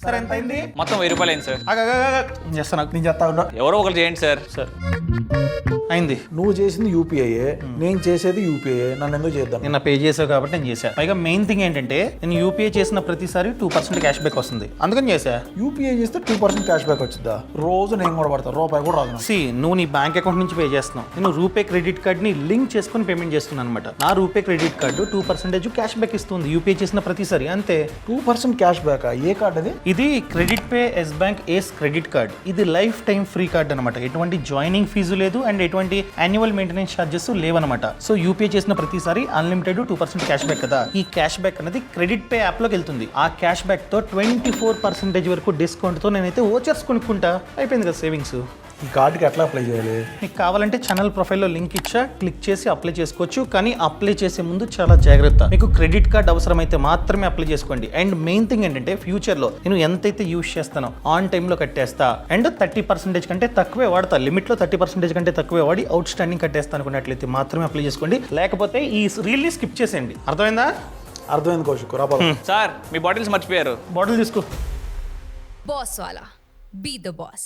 Sir ఎంత అయింది? మొత్తం 1000 రూపాయలు అయింది సార్. నేను చేస్తాను, నేను చేస్తా ఉన్నా. ఎవరో ఒకరు చేయండి సార్. సార్ అయింది. నువ్వు చేసింది యూపీఐ, నేను చేసేది యూపీఐ. నన్ను ఎందుకు చేద్దాం? నిన్న పే చేసావు కాబట్టి నేను చేశాను. పైగా మెయిన్ థింగ్ ఏంటంటే నేను యూపీఐ చేసిన ప్రతిసారి 2% క్యాష్ బ్యాక్ వస్తుంది, అందుకని చేసా. యూపీఐ చేస్తే 2% క్యాష్ బ్యాక్ వచ్చిందా? రోజు నేను కూడా పడతా, రూపాయి కూడా రాదు. సి నువ్వు నీ బ్యాంక్ అకౌంట్ నుంచి పే చేస్తున్నావు, నేను రూపే క్రెడిట్ కార్డ్ ని లింక్ చేసుకుని పేమెంట్ చేస్తున్నాను అనమాట. నా RuPay credit card 2% cash back ఇస్తుంది యూపీఐ చేసిన ప్రతిసారి, అంతే. 2% క్యాష్ బ్యాక్? ఏ కార్డ్ అది? ఇది credit pay yes bank ace credit card. ఇది లైఫ్ టైం ఫ్రీ కార్డ్ అనమాట. ఎటువంటి జాయినింగ్ ఫీజు లేదు అండ్ ఎటువంటి యాన్యువల్ మెయింటెనెన్స్ ఛార్జెస్ లేవన్నమాట. సో యూపీఐ చేసిన ప్రతిసారి అన్లిమిటెడ్ 2% క్యాష్ బ్యాక్ కదా. ఈ క్యాష్ బ్యాక్ అనేది క్రెడిట్ పే యాప్ లోకి వెళ్తుంది. ఆ క్యాష్ బ్యాక్ తో 24% వరకు డిస్కౌంట్ తో నేనైతే ఓచర్స్ కొనుక్కుంటా. అయిపోయింది కదా సేవింగ్స్. ఈ కార్డుకి ఎట్లా అప్లై చేయాలి? మీకు కావాలంటే ఛానల్ ప్రొఫైల్లో లింక్ ఇచ్చా, క్లిక్ చేసి అప్లై చేసుకోవచ్చు. కానీ అప్లై చేసే ముందు చాలా జాగ్రత్త. మీకు క్రెడిట్ కార్డ్ అవసరమైతే మాత్రమే అప్లై చేసుకోండి. అండ్ మెయిన్ థింగ్ ఏంటంటే ఫ్యూచర్లో నేను ఎంతైతే యూజ్ చేస్తానో ఆన్ టైంలో కట్టేస్తా. అండ్ 30% కంటే తక్కువే వాడతా. లిమిట్లో 30% కంటే తక్కువే వాడి అవుట్ స్టాండింగ్ కట్టేస్తా అనుకున్నట్లయితే మాత్రమే అప్లై చేసుకోండి. లేకపోతే ఈ రీల్ని స్కిప్ చేసేయండి. అర్థమైందా? అర్థమైంది కౌశిక్. రా సార్ మీ బాటిల్స్ మర్చిపోయారు. బాటిల్ తీసుకో. Boss wala. Be the boss.